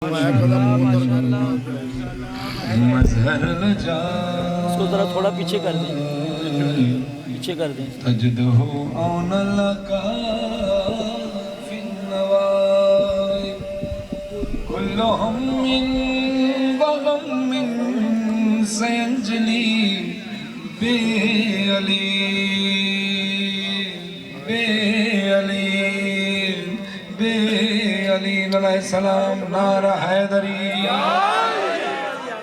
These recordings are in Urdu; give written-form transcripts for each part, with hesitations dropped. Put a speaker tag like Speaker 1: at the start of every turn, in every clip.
Speaker 1: مظہر لجا
Speaker 2: اس کو ذرا تھوڑا پیچھے کر دیں، پیچھے کر دیں.
Speaker 1: تجدہ عون لکا فی النوائب کل ہم وغم سینجلی بے علی بے علی بے علی علیہ السلام. نعرہ حیدری.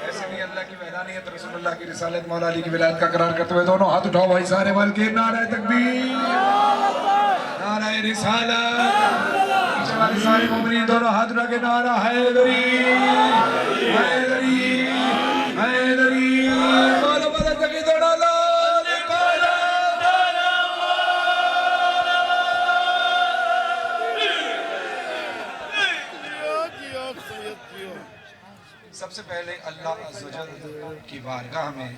Speaker 1: ایسے بھی اللہ کی وحدانیت، رسول اللہ کی رسالت، مولا علی کی ولایت کا قرار کرتے ہوئے دونوں ہاتھ اٹھاؤ بھائی سارے مل کے نعرہ تکبیر، نعرہ رسالت. پیچھے والے سارے مومنین دونوں ہاتھ اٹھا کے نعرہ حیدری حیدری حیدری. مولا مولا تکی دوڑا لو سب سے پہلے اللہ عز و جل کی بارگاہ میں،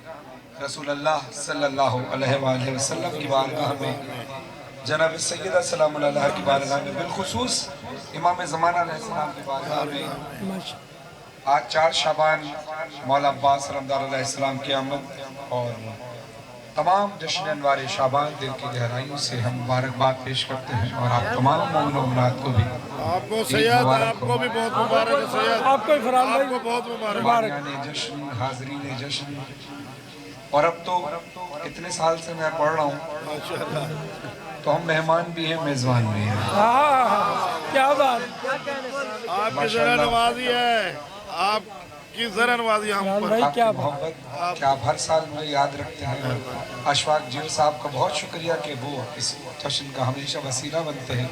Speaker 1: رسول اللہ صلی اللہ علیہ وآلہ وسلم کی بارگاہ میں، جناب سیدہ سلام اللہ کی بارگاہ میں، بالخصوص امام زمانہ علیہ السلام کی بارگاہ میں آج 4 شعبان مولا عباس رمدار علیہ السلام کی آمد اور تمام جشن انوار شعبان دل کی گہرائیوں سے ہم مبارکباد پیش کرتے ہیں اور آپ تمام مومن و مومنات کو بھی
Speaker 3: آپ کو سید، آپ کو بھی بہت مبارک ہے سید.
Speaker 2: آپ کو فرحان بھائی
Speaker 3: آپ کو بہت مبارک.
Speaker 1: مہمانان جشن، حاضرین جشن. اور اب تو اتنے سال سے میں پڑھ رہا ہوں تو ہم مہمان بھی ہیں، میزبان بھی ہیں.
Speaker 2: کیا بات.
Speaker 3: آپ کی ذرا نوازی ہے، آپ کی ذرا نوازی ہم پر.
Speaker 1: آپ کی محبت کہ آپ ہر سال مجھے یاد رکھتے ہیں. اشفاق جیل صاحب کا بہت شکریہ کہ وہ اس جشن کا ہمیشہ وسیلہ بنتے ہیں.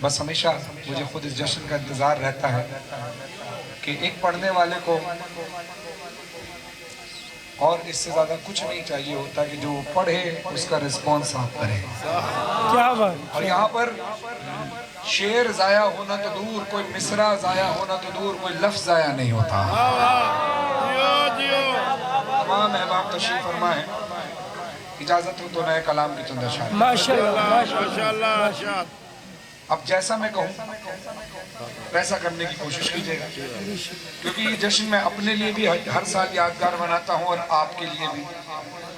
Speaker 1: بس ہمیشہ مجھے خود اس جشن کا انتظار رہتا ہے کہ ایک پڑھنے والے کو اور اس سے زیادہ کچھ نہیں چاہیے ہوتا کہ جو پڑھے اس کا رسپانس آپ کریں.
Speaker 2: کیا بات.
Speaker 1: اور یہاں پر شعر ضائع ہونا تو دور، کوئی مصرع ضائع ہونا تو دور، کوئی لفظ ضائع نہیں ہوتا. تمام احباب تشریف فرما ہے. اجازت ہو تو نئے کلام کی چند اشعار.
Speaker 3: ماشاءاللہ.
Speaker 1: اب جیسا میں کہوں ویسا کرنے کی کوشش کیجئے گا، کیونکہ یہ جشن میں اپنے لیے بھی ہر سال یادگار بناتا ہوں اور آپ کے لیے بھی.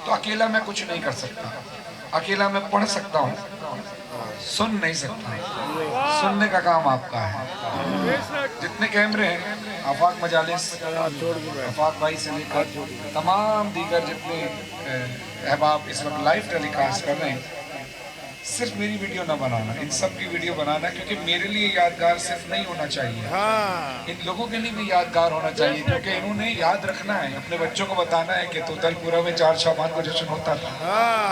Speaker 1: تو اکیلا میں کچھ نہیں کر سکتا. اکیلا میں پڑھ سکتا ہوں، سن نہیں سکتا. سننے کا کام آپ کا ہے. جتنے کیمرے ہیں، آفاق مجالس، آفاق بھائی سے لے کر تمام دیگر جتنے احباب اس وقت لائیو ٹیلی کاسٹ کر رہے ہیں، صرف میری ویڈیو نہ بنانا، ان سب کی ویڈیو بنانا، کیونکہ میرے لیے یادگار صرف نہیں ہونا چاہیے، ان لوگوں کے لیے بھی یادگار ہونا چاہیے، کیونکہ انہوں نے یاد رکھنا ہے. اپنے بچوں کو بتانا ہے کہ توتل پورا میں 4 شعبان کو جشن ہوتا تھا.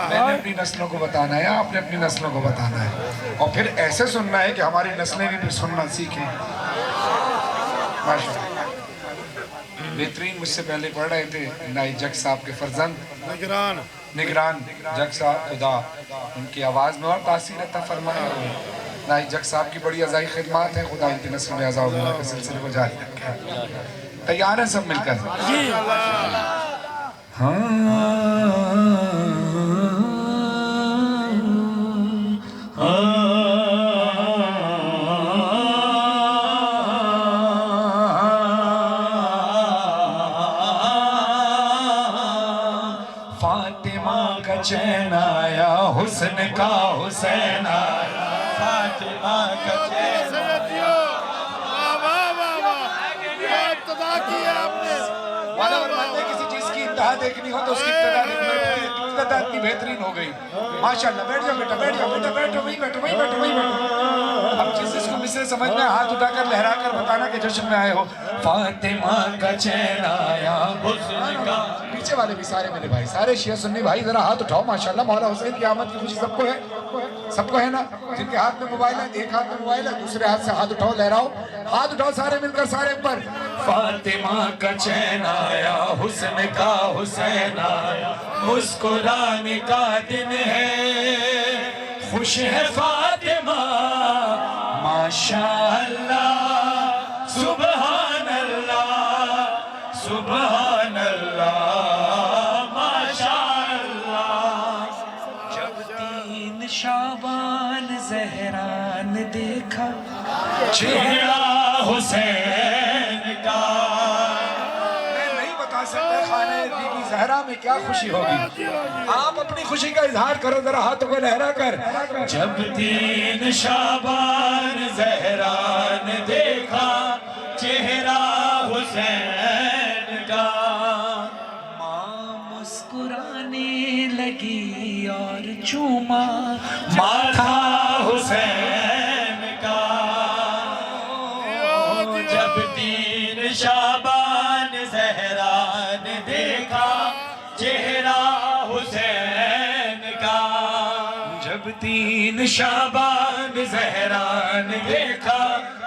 Speaker 1: میں نے اپنی نسلوں کو بتانا ہے، آپ نے اپنی نسلوں کو بتانا ہے، اور پھر ایسے سننا ہے کہ ہماری نسلیں بھی سننا سیکھیں. ماشاءاللہ. بہترین مجھ سے پہلے پڑھ رہے تھے نائی جگ صاحب کے فرزند نگران جگ صاحب، خدا ان کی آواز میں اور تاثیر عطا فرمائے. نائی جگ صاحب کی بڑی عزائی خدمات ہیں. خدا ان کی نسل میں عزا و بنا کے سلسلے کو جاری رکھے. تیار ہیں سب مل کر؟ فاطمہ کا چین آیا، حسن کا حسین آیا. فاطمہ کا چین آیا. کسی چیز کی انتہا دیکھنی ہو تو اس کی ابتدا دیکھنا. ابتدا اتنی بہترین ہو گئی. ماشاءاللہ. بیٹھ جاؤ بیٹا، بیٹھ جاؤ بیٹا، بیٹھو وہیں بیٹھو وہیں بیٹھو وہیں بیٹھو. اب جس کو مصرے سمجھ میں ہاتھ اٹھا کر لہرا کر بتانا کہ جشن میں آئے ہو. فاطمہ کا چین آیا، حسن کا. پیچھے والے بھی سارے میرے بھائی، سارے شیعہ سنی بھائی ذرا ہاتھ اٹھاؤ. ماشاءاللہ. مولا حسین کی آمد کی خوشی سب کو ہے، سب کو ہے نا. جن کے ہاتھ میں موبائل ہے، ایک ہاتھ میں موبائل ہے، دوسرے ہاتھ سے ہاتھ اٹھاؤ، لہراؤ. ہاتھ اٹھاؤ سارے مل کر، سارے اوپر. فاطمہ کا چین آیا، حسن کا حسین آیا. مسکرانے کا دن ہے، خوش ہے فاطمہ. ماشاءاللہ. سبحان اللہ سبحان اللہ. ماشاءاللہ. جب 3 شعبان زہران دیکھا،
Speaker 4: چہرہ حسین کا.
Speaker 1: میں نہیں بتا سکتا خانے بی بی زہرا میں کیا خوشی ہوگی. آپ اپنی خوشی کا اظہار کرو ذرا ہاتھوں کو لہرا کر.
Speaker 4: جب 3 شعبان زہرا نے دیکھا چہرہ حسین کا.
Speaker 1: ماں مسکرانے لگی اور چوما
Speaker 4: ماتھا حسین کا. جب 3 شعبان زہرا نے دیکھا چہرہ حسین کا.
Speaker 1: جب 3
Speaker 4: شعبان زہرا نے دیکھا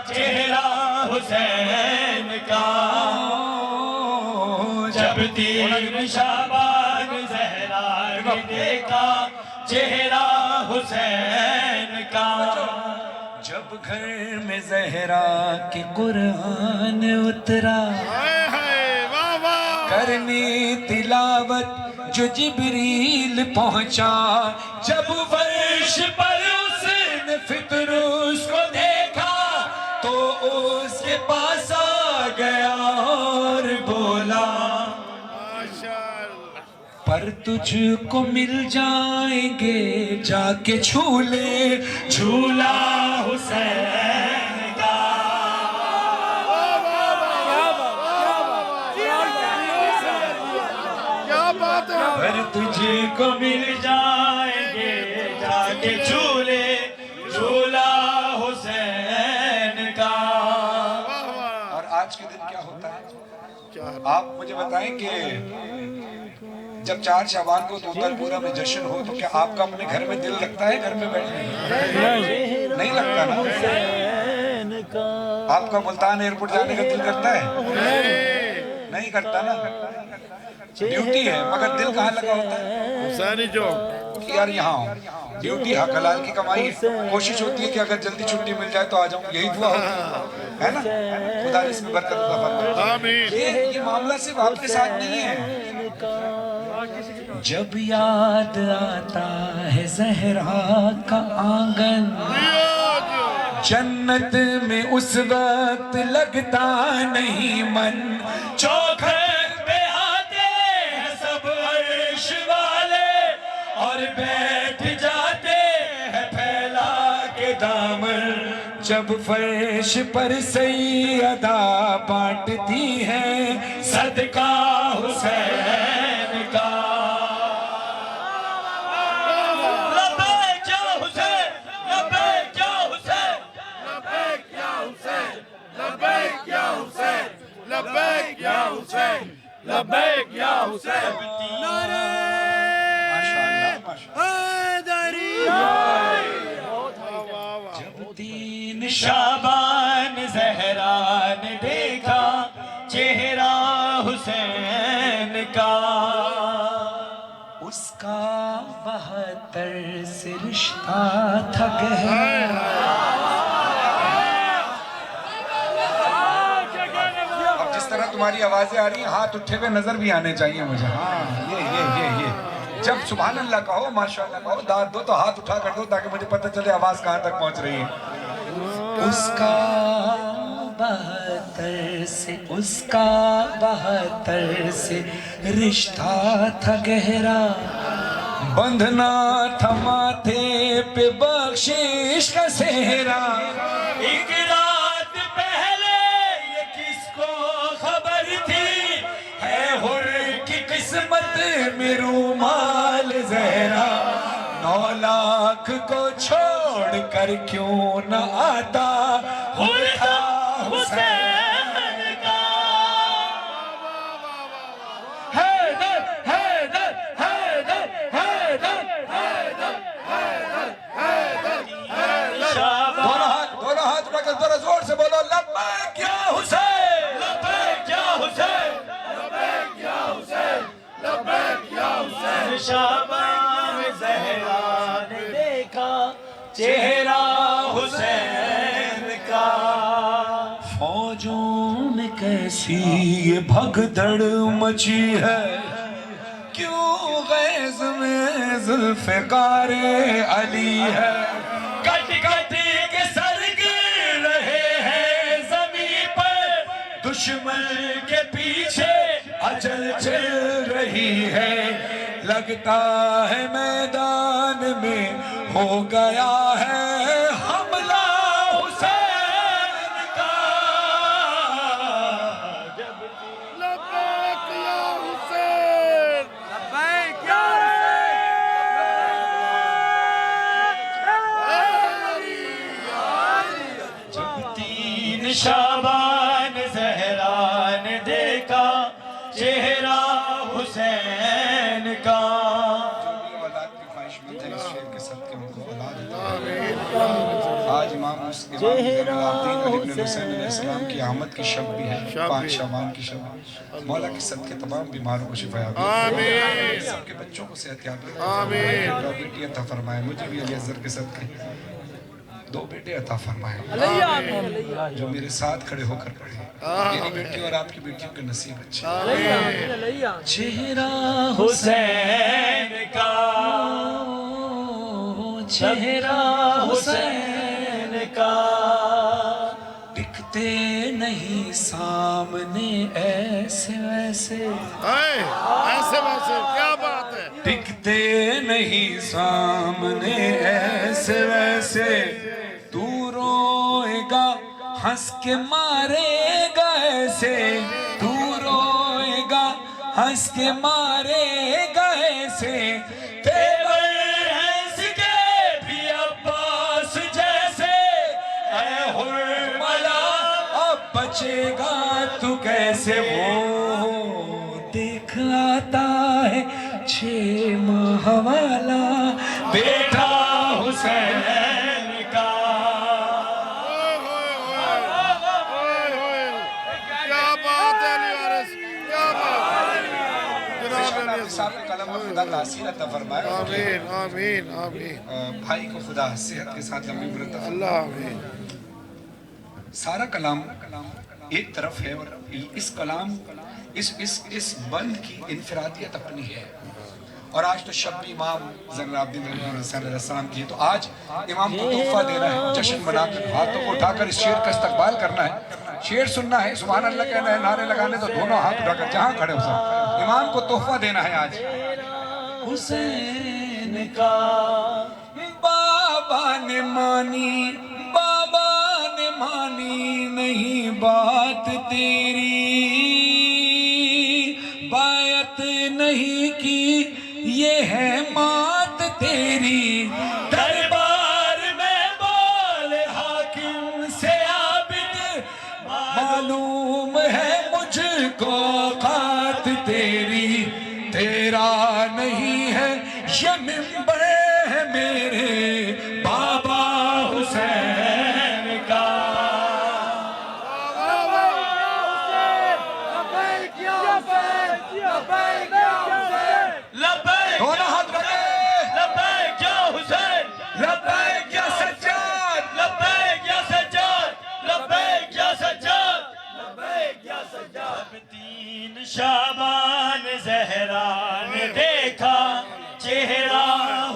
Speaker 4: چہرہ حسین کا. جب 3 شعبان زہرا نے دیکھا چہرہ حسین کا.
Speaker 1: جب گھر میں زہرا کے قرآن اترا
Speaker 3: ہائے ہائے واہ واہ.
Speaker 1: کرنے تلاوت جو جبریل پہنچا. جب فرش پر اس نے فطروس کو دیکھا تو اس کے پاس آ گیا اور بولا
Speaker 3: ماشاءاللہ.
Speaker 1: پر تجھ کو مل جائیں گے جا کے جھولے
Speaker 4: جھولا حسین کا.
Speaker 3: کیا بات ہے.
Speaker 4: پر تجھ کو مل جائیں گے جا کے جھولے جھولا حسین کا.
Speaker 1: اور آج کے دن کیا ہوتا ہے
Speaker 3: کیا
Speaker 1: آپ مجھے بتائیں کہ جب 4 شعبان کو دوتر پورا میں جشن ہو تو کیا آپ کا اپنے گھر میں دل لگتا ہے گھر میں بیٹھنے میں؟ نہیں لگتا نا.
Speaker 2: حسین کا.
Speaker 1: آپ کا ملتان ایئرپورٹ جانے کا دل کرتا ہے نہیں کرتا نا. ڈیوٹی ہے مگر دل کہاں لگا ہوتا ہے
Speaker 3: حسینی چوک.
Speaker 1: کہ یار یہاں ہوں. ڈیوٹی حق حلال کی کمائی ہے. کوشش ہوتی ہے کہ اگر جلدی چھٹی مل جائے تو آ جاؤں. یہی دعا ہوتی ہے نا. خدا اس میں برکت عطا فرمائے.
Speaker 3: آمین.
Speaker 1: یہ معاملہ صرف آپ کے ساتھ نہیں ہے. جب یاد آتا ہے زہرا کا آنگن جنت میں اس وقت لگتا نہیں من.
Speaker 4: چوکھٹ پہ آتے ہیں سب عرش والے اور بیٹھ جاتے ہیں پھیلا کے دامن.
Speaker 1: جب فرش پر سیدہ بانٹتی ہے
Speaker 4: صدقہ حسین کا. لبیک یا حسین لبیک یا حسین.
Speaker 3: لبیک یا حسین. لبیک یا حسین. لبیک یا حسین. لبیک یا حسین. حیدری.
Speaker 1: جب 3
Speaker 4: شعبان زہرا نے دیکھا چہرہ حسین کا.
Speaker 1: اس کا 72 سے رشتہ تھا گہرا. اب جس طرح تمہاری آوازیں آ رہی ہیں ہاتھ اٹھے ہوئے نظر بھی آنے چاہیے مجھے. ہاں یہ جب سبحان اللہ کہو ماشاءاللہ کہو داد دو تو ہاتھ اٹھا کر دو تاکہ مجھے پتہ چلے آواز کہاں تک پہنچ رہی ہے. اس کا 72 سے رشتہ تھا گہرا. بندھنا تھا ماتھے پہ بخشش کا سہرا.
Speaker 4: ایک رات پہلے یہ کس کو خبر تھی ہے حر کی
Speaker 1: قسمت میں رومال زہرا. 9 لاکھ کو چھوڑ کر کیوں نہ آتا
Speaker 4: حر تھا حسین کا.
Speaker 1: حیدر حیدر حیدر حیدر دونوں ہاتھ اٹھا کر ذرا زور سے بولو لبیک یا حسین.
Speaker 4: لبیک یا حسین.
Speaker 3: لبیک یا حسین. لبیک یا حسین.
Speaker 4: شعبان زہرا نے دیکھا چہرہ حسین کا.
Speaker 1: فوجوں میں کیسی یہ بھگدڑ مچی ہے کیوں غیظ میں ذوالفقار علی ہے.
Speaker 4: کٹ کٹ کے سر گر رہے
Speaker 1: دشمن کے پیچھے اجل چل رہی ہے لگتا ہے میدان میں ہو گیا ہے حملہ حسین کا
Speaker 3: لبیک یا حسین لبیک یا
Speaker 4: جب 3 شعبان زہرا نے دیکھا چہرہ حسین کا
Speaker 1: اولاد کی خواہش مند ہے اس شعر کے صدقے میں کو اولاد عطا آج امام زین العابدین علی بن حسین علیہ السلام کی آمد کی شب بھی ہے 5 شعبان کی شب مولا کے صدقے تمام بیماروں کو شفا یابی آمین سب کے بچوں کو صحت یابی آمین 2 بیٹی عطا فرمائے مجھے بھی علی اصغر کے صدقے 2 بیٹے عطا فرمائے جو میرے ساتھ کھڑے ہو کر پڑھے میری بیٹی اور آپ کی بیٹیوں کے نصیب اچھے چہرہ
Speaker 4: حسین کا چہرہ حسین کا
Speaker 1: دکھتے نہیں سامنے ایسے ویسے
Speaker 3: ایسے ویسے کیا بات ہے
Speaker 1: دکھتے نہیں سامنے ایسے ویسے تو روئے گا ہنس کے مارے گا ایسے تو روئے گا ہنس کے مارے گا ایسے
Speaker 4: تیور ہنس کے بھی عباس جیسے اے حرملا
Speaker 1: اب بچے گا تو کیسے وہ دیکھ آتا ہے 6 ماہ والا بیٹا حسین کا
Speaker 3: کیا بات ہے علی وارث کیا بات
Speaker 1: صاحب قلم میں خدا تاثیر عطا فرمائے
Speaker 3: آمین آمین آمین
Speaker 1: بھائی کو خدا صحت کے ساتھ لمبی عمر عطا فرمائے
Speaker 3: اللہ آمین
Speaker 1: سارا کلام ایک طرف ہے اور اس کلام اس بند کی انفرادیت اپنی ہے اور آج تو شب امام زین العابدین علیہ السلام کی ہے تو آج امام کو تحفہ دینا ہے جشن منا کر ہاتھوں کو اٹھا کر اس شعر کا استقبال کرنا ہے شعر سننا ہے سبحان اللہ کہنا ہے نعرے لگانے تو دونوں ہاتھ اٹھا کر جہاں کھڑے ہو سب امام کو تحفہ دینا ہے آج
Speaker 4: حسین کا
Speaker 1: بابا نے مانی نہیں بات تیری بایت نہیں کی یہ ہے مات تیری
Speaker 4: دربار میں بول حاکم سے عابد
Speaker 1: معلوم ہے مجھ کو قات تیری تیرا نہیں ہے یہ منبر ہے میرے بابا حسین کا
Speaker 4: لبیک
Speaker 1: دونوں ہاتھ رکھے
Speaker 4: لبیک یا حسین
Speaker 1: لبیک یا سجاد
Speaker 4: لبیک یا سجاد لبیک یا سجاد لبیک یا سجاد 3 شعبان زہرا نے دیکھا چہرہ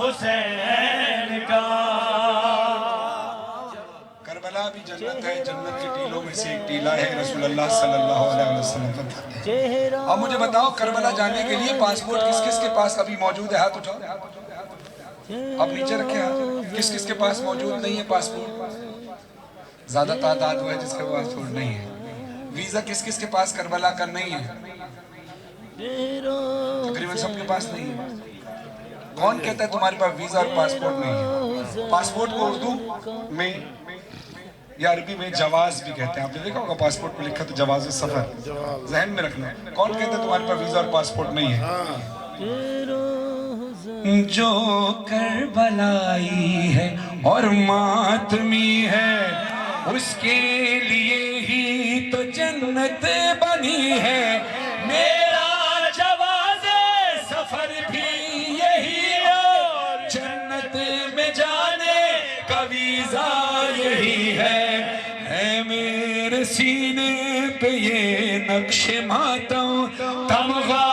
Speaker 4: حسین کا
Speaker 1: کربلا بھی جنت ہے جنت کے ٹیلوں میں سے ایک ٹیلہ ہے رسول اللہ صلی اللہ علیہ وسلم فرماتے ہیں اب مجھے بتاؤ کربلا جانے کے لیے پاسپورٹ کس کس کے پاس ابھی موجود ہے ہاتھ اٹھاؤ اب نیچے رکھے ہاتھ کس کس کے پاس موجود نہیں ہے پاسپورٹ زیادہ تعداد ہوا ہے جس کے پاس پاسپورٹ نہیں ہے ویزا کس کس کے پاس کربلا کا نہیں ہے تقریباً سب کے پاس نہیں ہے کون کہتا ہے تمہارے پاس ویزا اور پاسپورٹ نہیں ہے پاسپورٹ کو اردو میں یا عربی میں جواز بھی کہتے ہیں آپ نے دیکھا ہوگا پاسپورٹ پہ لکھا تو جواز سفر ذہن میں رکھنا کون کہتا ہے تمہارے پاس ویزا اور پاسپورٹ نہیں ہے جو کربلائی ہے اور ماتمی ہے اس کے لیے ہی تو جنت بنی ہے میرا جواز سفر بھی یہی ہے جنت میں جانے کا ویزا یہی ہے میرے سینے پہ یہ نقش ماتم تمغہ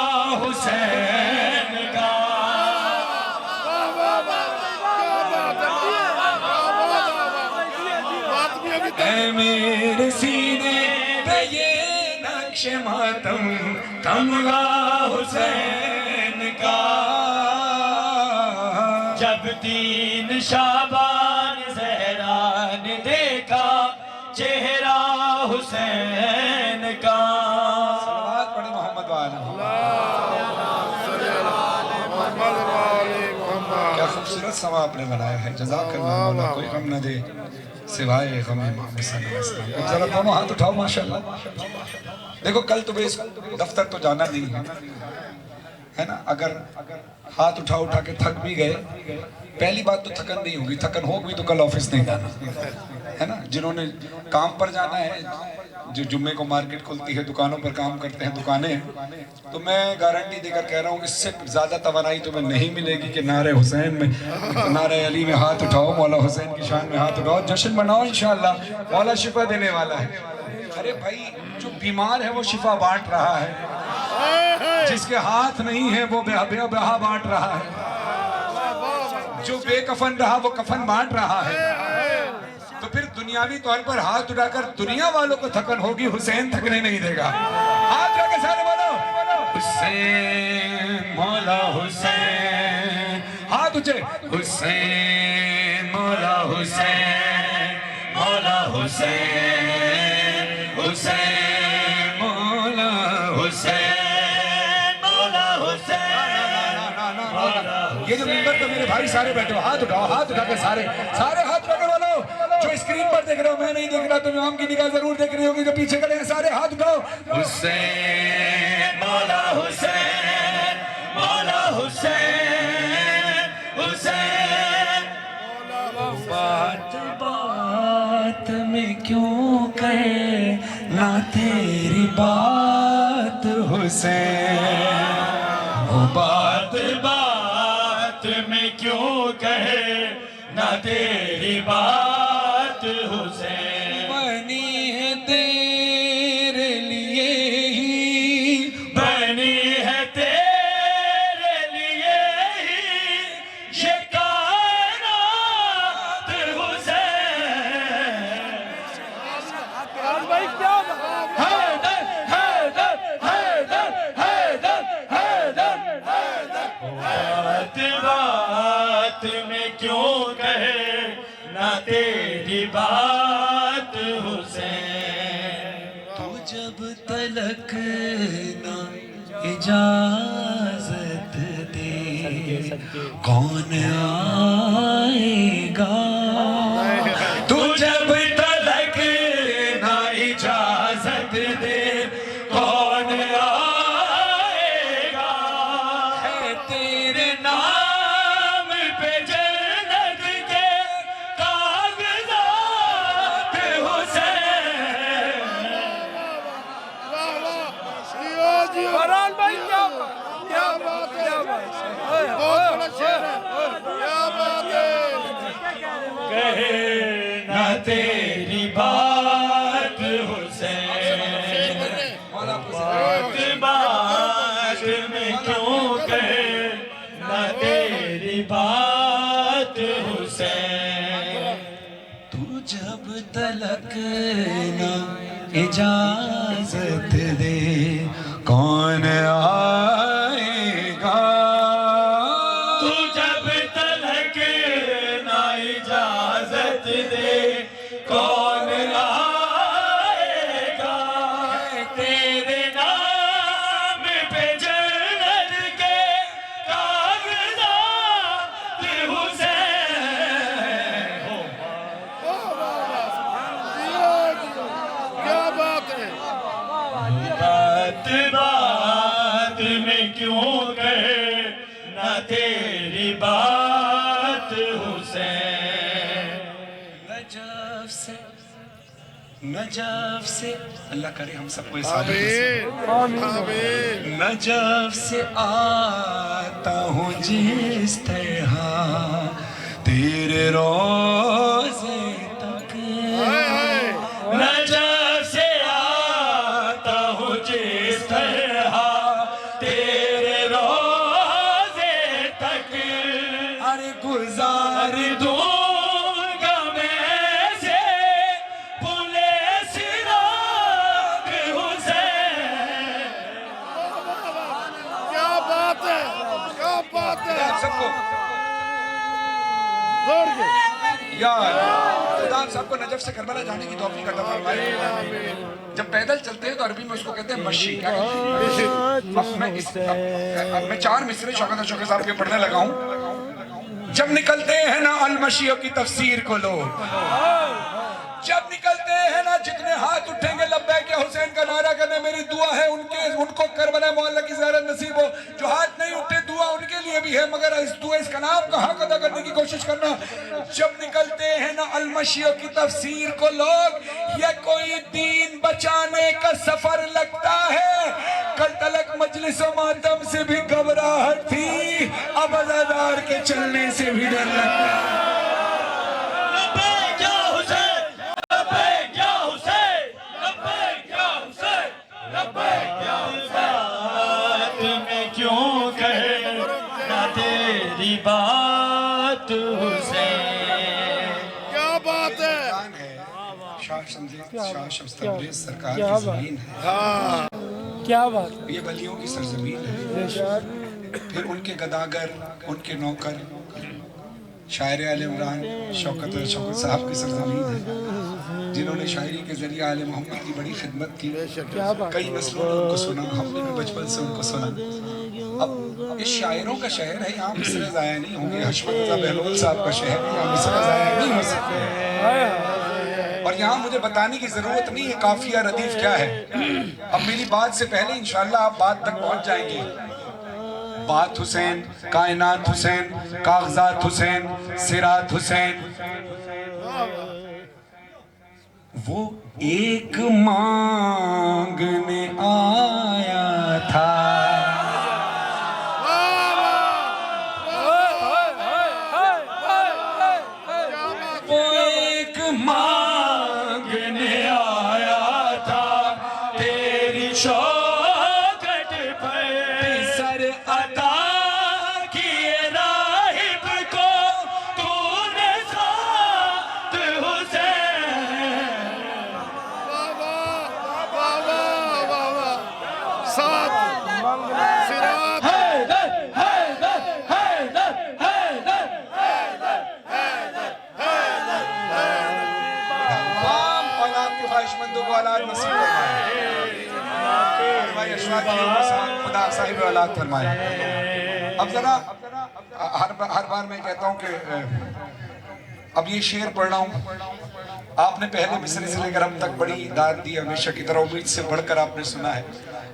Speaker 1: حسین کا اے میرے سینے پہ یہ نقش ماتم تمغا حسین کا
Speaker 4: جب 3 شعبان زہرا نے دیکھا چہرہ حسین کا
Speaker 1: صلوات پڑھیں محمد والا کیا خوبصورت سما آپ نے بنایا ہے جزاک اللہ مولا کوئی غم نہ دے سوائے غم امام صلی اللہ علیہ وسلم ذرا دونوں ہاتھ اٹھاؤ ماشاءاللہ دیکھو کل تو دفتر تو جانا نہیں ہے نا اگر ہاتھ اٹھا کے تھک بھی گئے پہلی بات تو تھکن نہیں ہوگی تھکن ہوگی تو کل آفس نہیں جانا ہے نا جنہوں نے کام پر جانا ہے جو جمعے کو مارکیٹ کھلتی ہے دکانوں پر کام کرتے ہیں دکانیں تو میں گارنٹی دے کر کہہ رہا ہوں اس سے زیادہ توانائی تمہیں نہیں ملے گی کہ نعرہ حسین میں نعرہ علی میں ہاتھ اٹھاؤ مولا حسین کی شان میں ہاتھ اٹھاؤ جشن مناؤ انشاءاللہ مولا شفا دینے والا ہے ارے بھائی جو بیمار ہے وہ شفا بانٹ رہا ہے جس کے ہاتھ نہیں ہے وہ بہا بانٹ رہا ہے جو بے کفن رہا وہ کفن بانٹ رہا ہے تو پھر دنیاوی طور پر ہاتھ اٹھا کر دنیا والوں کو تھکن ہوگی حسین تھکنے نہیں دے گا ہاتھ اٹھا کے سارے بولو حسین مولا حسین ہاتھ اٹھے حسین مولا حسین مولا حسین حسین مولا حسین مولا حسین یہ جو ممبر پہ میرے بھائی سارے بیٹھے ہو ہاتھ اٹھا کے سارے ہاتھ اٹھا کے بولو جو اسکرین پر دیکھ رہے ہو میں نہیں دیکھ رہا تم امام کی نگاہ ضرور دیکھ رہی ہوگی جو پیچھے کھڑے ہیں سارے ہاتھ اٹھاؤ حسین مولا حسین مولا حسین حسین بات میں کیوں کہے نہ تیری بات حسین بات میں کیوں کہے نہ تیری بات حسین بنی ہے تیرے لیے ہی بنی ہے تیرے لیے ہی یہ کائنات حسین بھائی کیا حیدر حیدر حیدر حیدر حیدر بات میں کیوں کہے نہ تیری بات حسین تو جب تلک نہ اجازت دے کون آئے گا تو جب تلک نہ اجازت دے کون آئے گا ہے تیرے نام پہ جنت کے کاغذات حسین
Speaker 3: فرحان بھائی کیا بات ہے بہت بڑا شعر ہے کیا بات ہے
Speaker 4: کہے نہ تیری بات حسین بات میں کیوں کہے نہ تیری بات حسین تو جب تلک نہ اجازت دے کون آئے گا تو جب تلک نہ اجازت دے کون آئے گا تیرے نام پہ جنت کے کاغذات حسین
Speaker 3: کیا بات ہے
Speaker 4: بات میں کیوں کہے نہ تیری بات حسین نجف سے اللہ کرے ہم سب کو اس
Speaker 3: آمین
Speaker 1: نجف سے آتا ہوں جس طرح تیرے روزے تک نجف سے آتا ہوں جس طرح تیرے روزے تک ارے گزار دوں گا میں سے پلے سراغ حسین سب کو
Speaker 3: زور کے
Speaker 1: یا خدا آپ سب کو نجف سے کربلا جانے کی توفیق عطا فرمائے. جب پیدل چلتے ہیں تو عربی میں اس کو کہتے ہیں مشی. کیا کہتے ہیں؟ اب میں 4 مصرے شوکت شوکت صاحب کے پڑھنے لگا ہوں. جب نکلتے ہیں نا المشیوں کی تفسیر کو لوگ، جب نکلتے ہیں نا جتنے ہاتھ اٹھیں گے لبیک یا حسین کا نعرہ کرنے، میری دعا ہے ان کو کربلا معلیٰ کی زیارت نصیب ہو. جو ہاتھ نہیں اٹھے دعا ان کے لیے بھی ہے، مگر اس دعا اس کا نام کا حق ادا کرنے کی کوشش کرنا. جب نکلتے ہیں نا المشیوں کی تفسیر کو لوگ، یہ کوئی دین بچانے کا سفر لگتا ہے. کل تلک مجلس و ماتم سے بھی گھبراہٹ تھی، اب عزادار کے چلنے سے بھی ڈر لگتا ہے.
Speaker 4: بات حسین
Speaker 3: کیا بات ہے.
Speaker 1: شاہ شمس تبریز سرکار کی زمین ہے،
Speaker 5: کیا بات.
Speaker 1: یہ ولیوں کی سرزمین ہے. پھر ان کے گداگر، ان کے نوکر شاعر آل عمران شوکت صاحب کی سرزمین ہے، جنہوں نے شاعری کے ذریعے آل محمد کی بڑی خدمت کی. کئی نسلوں نے ان کو سنا، ہم نے بھی بچپن سے ان کو سنا. اب اس شاعروں کا شہر ہے، یہاں مصرے ضائع نہیں ہوں گے. حشمت رضا بہلول صاحب کا شہر ہے، یہاں مصرے ضائع نہیں ہو سکتے. اور یہاں مجھے بتانے کی ضرورت نہیں ہے قافیہ ردیف کیا ہے. اب میری بات سے پہلے انشاءاللہ آپ بات تک پہنچ جائیں گے. بات حسین، کائنات حسین، کاغذات حسین، سرات حسین. وہ ایک مانگنے آیا تھا، وہ ایک مانگنے آیا تھا تیری شوکت پر سر عطا کیے راہب کو تو نے ساتھ حسین.
Speaker 3: ساتھ سرات
Speaker 1: تمام اولاد کے خواہش مندوں کو اولاد نصیب فرمائے. فرمائے اشواق کی انسان خدا صاحب اولاد فرمائے. اب ذرا ہر بار میں کہتا ہوں کہ اب یہ شعر پڑھ رہا ہوں. آپ نے پہلے مصرے سے لے کر اب تک بڑی داد دی، ہمیشہ کی طرح امید سے بڑھ کر آپ نے سنا ہے.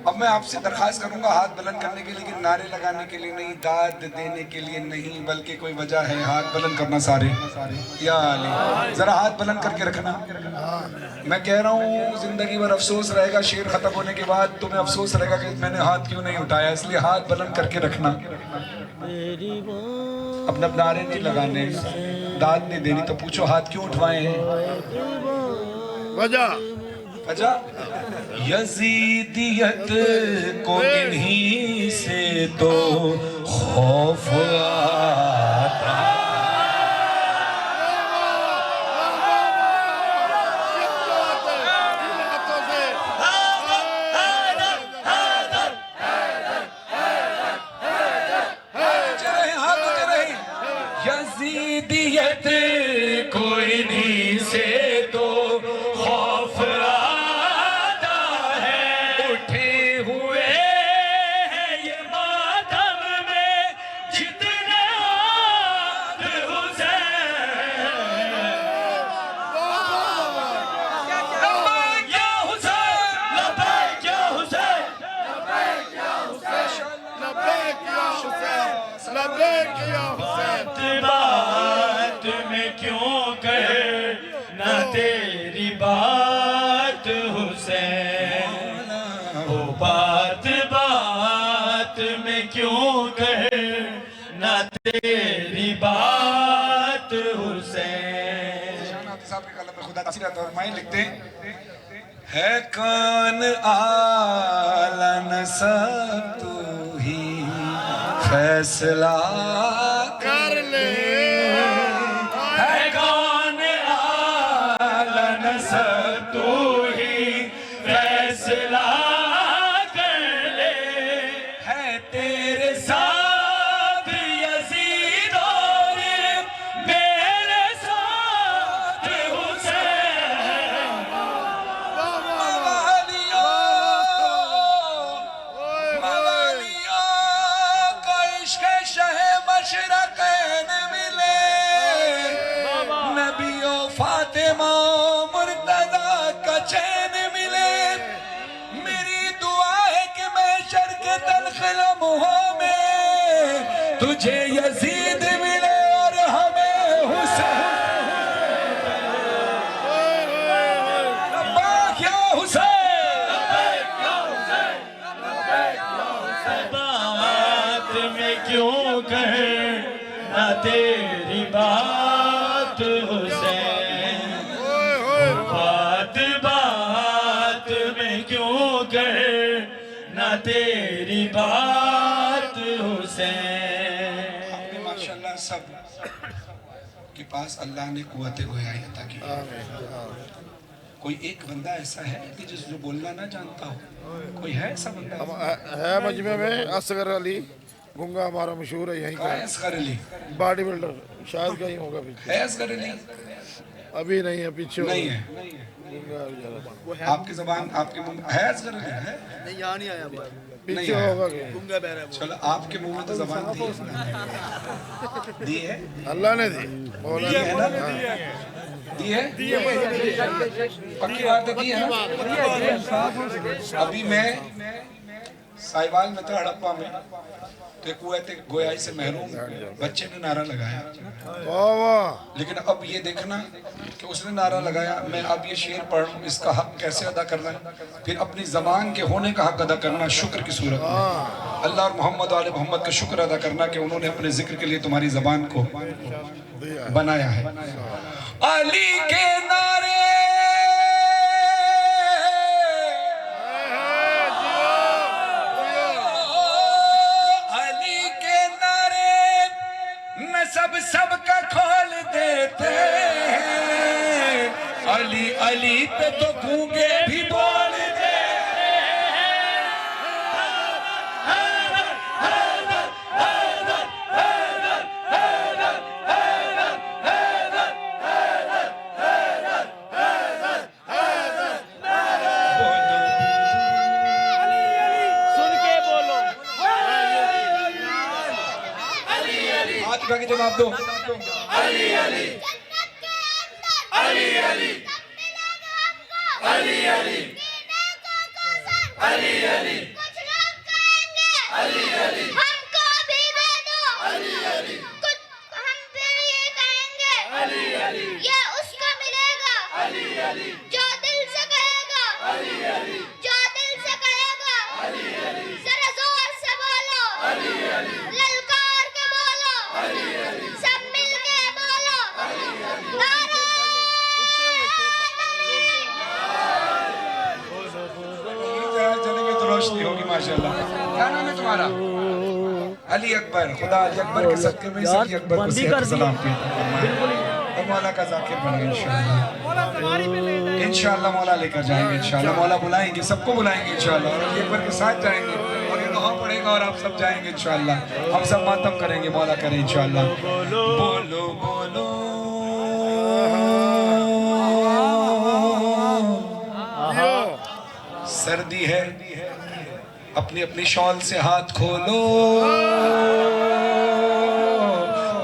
Speaker 1: اب میں آپ سے درخواست کروں گا ہاتھ بلند کرنے کے لیے، لیکن نعرے لگانے کے لیے نہیں، داد دینے کے لیے نہیں، بلکہ کوئی وجہ ہے. ہاتھ بلند کرنا سارے یا علی، ذرا ہاتھ بلند کر کے رکھنا. میں کہہ رہا ہوں زندگی بھر افسوس رہے گا، شعر ختم ہونے کے بعد تمہیں افسوس رہے گا کہ میں نے ہاتھ کیوں نہیں اٹھایا. اس لیے ہاتھ بلند کر کے رکھنا. اپنے نعرے نہیں لگانے، داد نہیں دینی. تو پوچھو ہاتھ کیوں اٹھوائے ہیں؟
Speaker 3: وجہ
Speaker 1: وجہ یزیدیت کو انہی سے تو خوف آتا. یزیدیت کو انہی سے تو خوف آتا ہے. اٹھے ہوئے ہیں یہ ماتم میں جتنے ہاتھ حسین. لبیک یا حسین، لبیک یا حسین،
Speaker 3: لبیک یا حسین، لبیک یا حسین، لبیک یا حسین.
Speaker 4: بات میں کیوں کہے نہ تیری بات حسین. وہ بات بات میں کیوں کہے نہ تیری بات حسین.
Speaker 1: صاحب کے قلم میں خدا تاثیرات اور مائن لکھتے ہیں، ہے کون اعلی نسب تو ہی فیصلہ
Speaker 3: کر لے.
Speaker 1: ہے کون اعلی نسب
Speaker 4: تو ہی فیصلہ کر لے.
Speaker 1: ہے تیرے ساتھ
Speaker 4: یزید
Speaker 1: تجھے یزید ملے اور ہمیں حسین لبیک یا حسین
Speaker 4: بات میں کیوں کہنا تیری بات حسین بات میں کیوں کہنا تیری بات حسین
Speaker 1: ماشاءاللہ سب کے پاس اللہ نے قوت گویائی عطا کی کوئی ایک بندہ ایسا ہے کہ جس جو بولنا نہ جانتا ہو کوئی ہے ایسا بندہ
Speaker 3: ہے مجمع میں اصغر علی گنگا ہمارا مشہور ہے یہیں کا
Speaker 1: ہے اصغر علی
Speaker 3: باڈی بلڈر شاید کہیں ہوگا پیچھے
Speaker 1: ہے اصغر علی
Speaker 3: ابھی نہیں ہے پیچھے
Speaker 1: نہیں ہے
Speaker 3: گنگا
Speaker 1: آپ کی زبان آپ کے منہ ہے اصغر علی ہے
Speaker 3: پیچھے ہوگا کہ
Speaker 1: چلو آپ کے منہ میں تو زبان دی ہے
Speaker 3: اللہ نے دی مولا نے
Speaker 1: دی ہے پکی بات ہے دی ہے ابھی میں سائیوال میں تھا ہڑپا میں تو ایک قوت گویائی سے محروم بچے نے نعرہ لگایا
Speaker 3: واہ واہ
Speaker 1: لیکن اب یہ دیکھنا کہ اس نے نعرہ لگایا میں اب یہ شعر پڑھ رہا ہوں اس کا حق کیسے ادا کرنا ہے پھر اپنی زبان کے ہونے کا حق ادا کرنا شکر کی صورت میں اللہ اور محمد آل محمد کا شکر ادا کرنا کہ انہوں نے اپنے ذکر کے لیے تمہاری زبان کو بنایا ہے علی کے نعرے علی کے نعرے نسب سب کا کھول دیتے ہیں علی علی پہ تو گونگے بھی بول دیتے کے جواب دو
Speaker 3: علی علی علی علی علی علی علی علی
Speaker 5: کچھ لوگ کہیں گے
Speaker 3: علی علی
Speaker 5: ہم کو بھی دے دو
Speaker 3: علی علی
Speaker 5: کچھ ہم پھر یہ کہیں گے
Speaker 3: علی علی
Speaker 5: یہ اس کو ملے گا
Speaker 3: علی علی
Speaker 5: جو دل سے کہے گا
Speaker 3: علی علی
Speaker 5: جو دل سے کہے گا
Speaker 3: علی علی
Speaker 5: ذرا زور سے بولو
Speaker 3: علی علی
Speaker 5: للکار کے بولو
Speaker 3: علی علی
Speaker 5: سب مل کے بولو نعرہ
Speaker 1: چلیں گے تو روشنی ہوگی ماشاءاللہ کیا نام ہے تمہارا علی اکبر خدا علی اکبر کے صدقے میں علی اکبر کو صحت سلام کی اور مولا کا ذاکر بن گئے انشاءاللہ انشاءاللہ مولا لے کر جائیں گے انشاءاللہ مولا بلائیں گے سب کو بلائیں گے انشاءاللہ اور علی اکبر کے ساتھ جائیں گے اور یہ دعا پڑھے گا اور آپ سب جائیں گے انشاءاللہ ہم سب ماتم کریں گے مولا کریں انشاءاللہ بولو بولو سردی ہے اپنی اپنی شال سے ہاتھ کھولو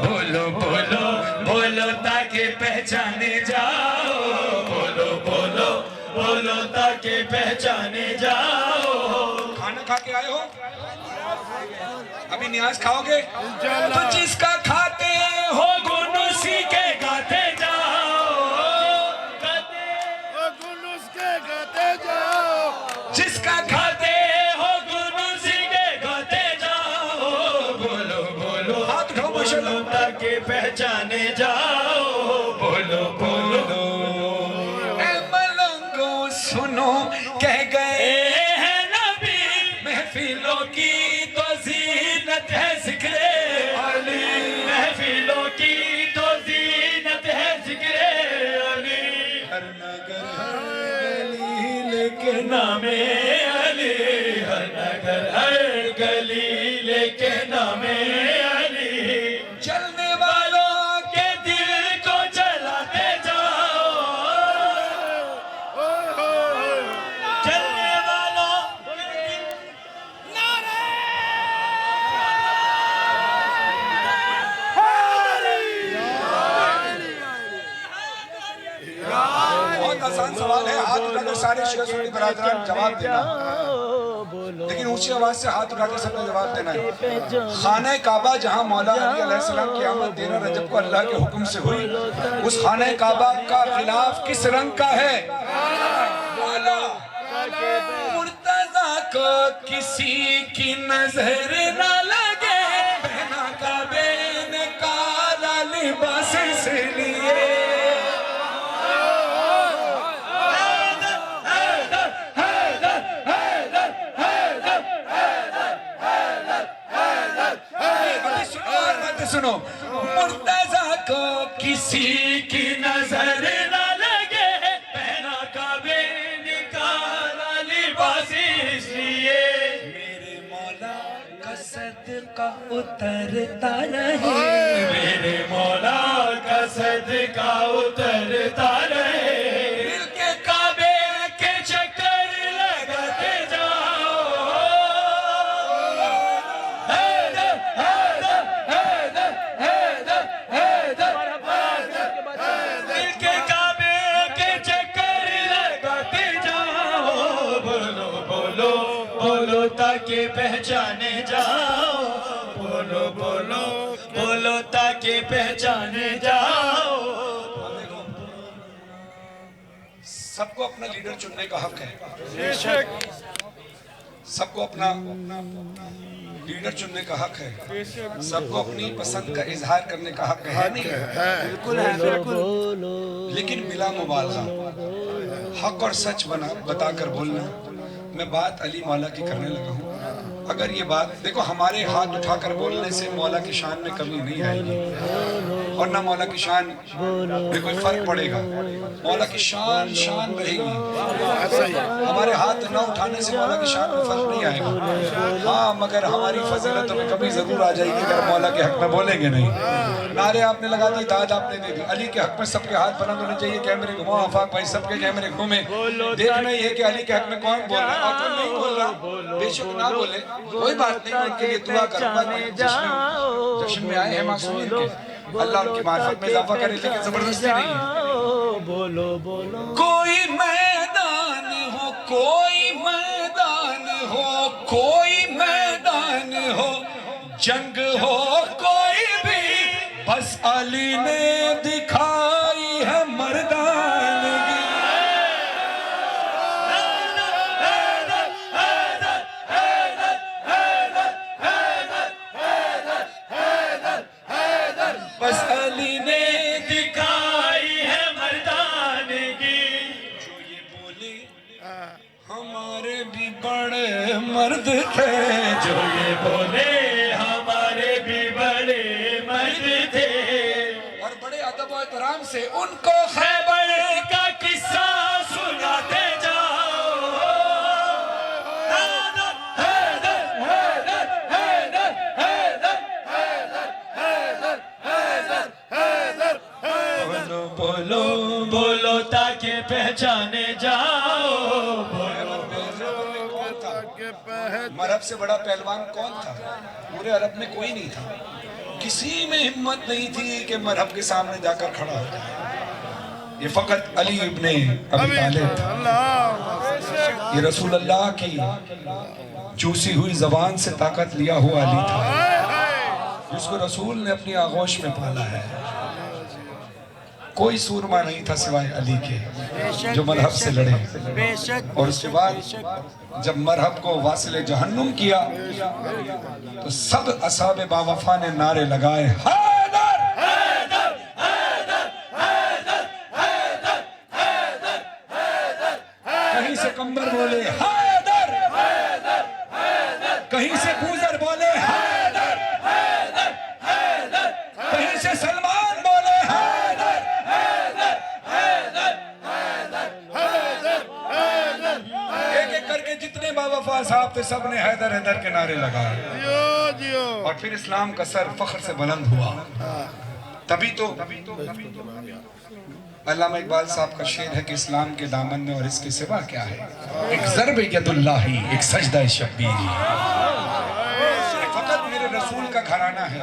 Speaker 4: بولو بولو بولو تاکہ پہچانے جاؤ بولو بولو بولو تاکہ پہچانے جاؤ
Speaker 1: کھانا کھا کے آئے ہو ابھی نیاز کھاؤ گے تو جس کا کھاتے ہو
Speaker 4: گن اسی کے گاتے جاؤ
Speaker 3: گنس کے گاتے جاؤ
Speaker 1: جس کا کھاتے
Speaker 4: ہو گن اسی کے گاتے جاؤ بولو بولو
Speaker 1: ہاتھ اٹھاؤ ماشاءاللہ
Speaker 4: بولو تاکہ پہچانے جاؤ بولو بولو
Speaker 1: اے ملنگو سنو کہہ گئے
Speaker 4: ہیں نبی
Speaker 1: محفلوں کی
Speaker 4: تو زینت ہے ذکر علی محفلوں کی تو زینت ہے ذکر علی
Speaker 1: ہر نگر ہر گلی لیکن
Speaker 4: نام علی ہر نگر ہر گلی لیکن نام علی
Speaker 1: چلنے والوں
Speaker 4: کے دل کو جلاتے جاؤ چلنے والوں
Speaker 1: بہت آسان سوال ہے ہاتھ اٹھا کر سارے شیعہ سنی برادران جواب دینا لیکن اونچی آواز سے ہاتھ اٹھا کے سب نے جواب دینا ہے. خانہ کعبہ جہاں مولا علی علیہ السلام کی آمد 13 رجب کو اللہ کے حکم سے ہوئی, اس خانہ کعبہ کا غلاف کس رنگ کا ہے؟ بولو. مرتضیٰ کو کسی کی نظر نہ لگے, پہنا کعبے نے کالا لباس اس لیے. سنو, مرتضیٰ کو کسی کی نظر نہ لگے,
Speaker 4: پہنا کعبے نکالا لباس اس لیے,
Speaker 1: میرے مولا کا صدقہ اترتا رہے,
Speaker 4: میرے مولا کا صدقہ اترتا رہے,
Speaker 1: دل کے
Speaker 4: کعبے کے چکر لگاتے جاؤ, حیدر حیدر حیدر حیدر حیدر, دل کے کعبے کے چکر لگاتے جاؤ, بولو بولو بولو تاکہ پہچانے جاؤ, بولو بولو بولو تاکہ پہچانے جاؤ.
Speaker 1: سب کو اپنا لیڈر چننے کا حق ہے, سب کو اپنا لیڈر چننے کا حق ہے, سب کو اپنی پسند کا اظہار کرنے کا حق ہے نہیں, لیکن بلا مبالغہ حق اور سچ بتا کر بولنا. میں بات علی مولا کی کرنے لگا ہوں. اگر یہ بات دیکھو, ہمارے ہاتھ اٹھا کر بولنے سے مولا کی شان میں کمی نہیں آئے گی, اور نہ مولا کی شان میں کوئی فرق پڑے گا. مولا کی شان شان رہے گی. ہمارے ہاتھ نہ اٹھانے سے مولا کی شان میں فرق نہیں آئے گا. ہاں, مگر ہماری فضیلتوں میں کمی ضرور آ جائے گی اگر مولا کے حق میں بولیں گے نہیں. نعرے آپ نے لگا دی, داد آپ نے دے دی. علی کے حق میں سب کے ہاتھ بلند ہونے چاہیے. کیمرے گھماؤ, آفاق بھائی سب کے کیمرے گھومیں. دیکھنا یہ ہے کہ علی کے حق میں کون بول رہا ہے, اور کون نہیں بول رہا. بے شک نہ بولے, کوئی بات نہیں, ان کے لیے دعا کروں گا. جشن میں آئے ہیں معصومین کے, اللہ ان کی معرفت میں اضافہ کرے, لیکن زبردستی نہیں ہے.
Speaker 2: بولو بولو,
Speaker 1: کوئی میدان ہو, کوئی میدان ہو, کوئی میدان ہو, جنگ ہو کوئی بھی, بس علی نے دکھائی ہے مردانگی. بس علی نے
Speaker 4: دکھائی ہے مردانگی,
Speaker 1: جو یہ بولے ہمارے بھی بڑے مرد تھے,
Speaker 4: جو یہ بولے ہمارے بھی بڑے مرد تھے,
Speaker 1: اور بڑے ادب و احترام سے ان کو خیبر
Speaker 4: کا قصہ سناتے جاؤ. حیدر حیدر حیدر حیدر حیدر حیدر حیدر حیدر حیدر, بولو بولو تاکہ پہچانے جاؤ, بولو
Speaker 1: مرحب سے بڑا پہلوان کون تھا؟ پورے عرب میں کوئی نہیں تھا. کسی میں ہمت نہیں تھی کہ مرحب کے سامنے جا کر کھڑا ہو جائے. یہ فقط علی ابن ابی طالب تھا. یہ رسول اللہ کی چوسی ہوئی زبان سے طاقت لیا ہوا علی تھا, جس کو رسول نے اپنی آغوش میں پالا ہے. کوئی سورما نہیں تھا سوائے علی کے جو مرحب سے لڑے. اور اس کے بعد جب مرحب کو واصل جہنم کیا تو سب اصحاب باوفا نے نعرے لگائے, حیدر
Speaker 4: حیدر حیدر حیدر حیدر حیدر حیدر,
Speaker 1: کہیں سے کمبر بولے حیدر, کہیں سے گوزر بولے حیدر, کہیں سے سلمان بولے حیدر. ایک ایک کر کے جتنے باوفا صاحب تھے سب نے حیدر حیدر کے نعرے لگائے, اور پھر اسلام کا سر فخر سے بلند ہوا. تبھی تو علامہ اقبال صاحب کا شعر ہے کہ اسلام کے دامن میں اور اس کے سوا کیا ہے, ایک ضرب ید اللہ, ایک سجدہ شبیر. فقط میرے رسول کا گھرانہ ہے,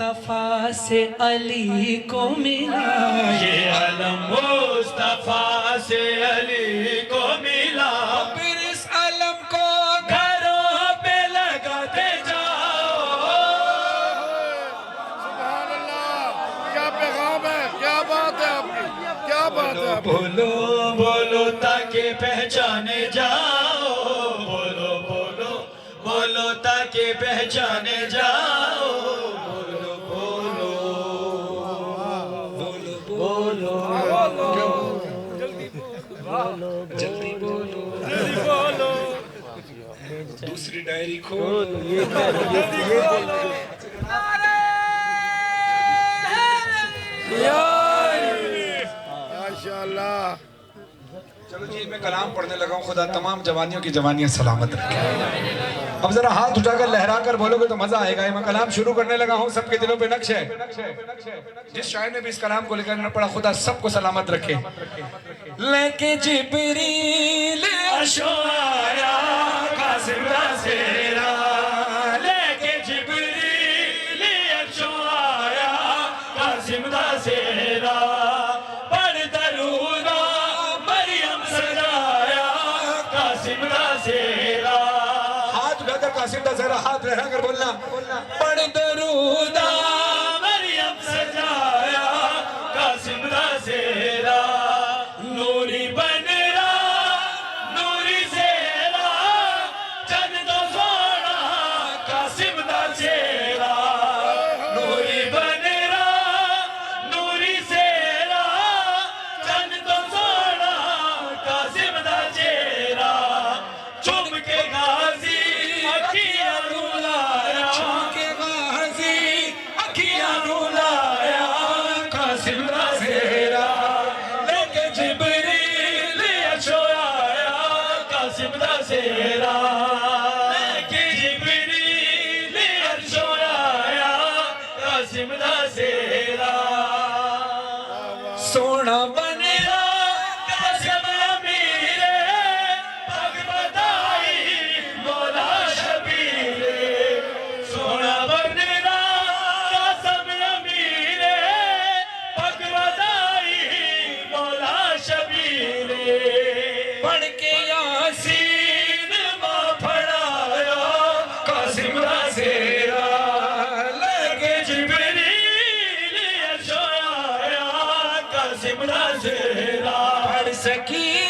Speaker 4: مصطفیٰ سے علی کو ملا، یہ علم مصطفیٰ سے علی کو ملا،
Speaker 1: پھر اس علم کو
Speaker 4: گھروں پہ لگاتے جاؤ۔
Speaker 3: سبحان اللہ، کیا پیغام ہے، کیا بات ہے آپ کی، کیا بات ہے آپ کی۔
Speaker 4: بولو بولو تاکہ پہچانے جاؤ، بولو بولو بولو تاکہ پہچانے جاؤ، بولو بولو بولو بولو
Speaker 1: جلدی بولو، دوسری ڈائری کھول۔
Speaker 3: ماشاءاللہ۔
Speaker 1: چلو جی میں کلام پڑھنے لگا ہوں، خدا تمام جوانیوں کی جوانیاں سلامت رکھے۔ اب ذرا ہاتھ اٹھا کر لہرا کر بولو گے تو مزہ آئے گا۔ میں کلام شروع کرنے لگا ہوں، سب کے دلوں پہ نقش ہے۔ جس شاعر نے بھی اس کلام کو لے کر پڑھا، خدا سب کو سلامت رکھے۔ لے کے جبریل
Speaker 4: عرشوں آیا قاسم دا سیرا، لے کے جبریل عرشوں آیا قاسم دا سیرا، پڑھ درودہ مریم سجایا قاسم دا سیرا،
Speaker 1: ہاتھ اٹھا کر قاسم دا زہرا ہاتھ لہرا کر بولنا، پڑھ درودہ
Speaker 4: مریم سجایا قاسم دا سیرا، نوری بن رہا نوری زیرا، چند تو سونا قاسم دا چہرہ، نوری بن رہا نوری زیرا، چند تو سونا قاسم دا چہرہ، چوم کے غازی اکھیاں رولایا،
Speaker 1: چون کے غازی
Speaker 4: اکھیاں رولایا قاسم دا زہرا، لے کے جبریل عرشوں آیا قاسم دا زہرا، لے کے جبریل عرشوں آیا قاسم دا زہرا،
Speaker 1: سونا بن
Speaker 4: قاسم امیر پگ بدائی مولا شبیر، سونا بن قاسم امیر پگ بدائی مولا شبیر، پڑھ کے یاسین ماں پڑھایا قاسم دا زہرا، لے کے جبریل عرشوں آیا قاسم دا زہرا،
Speaker 1: پڑھ سکی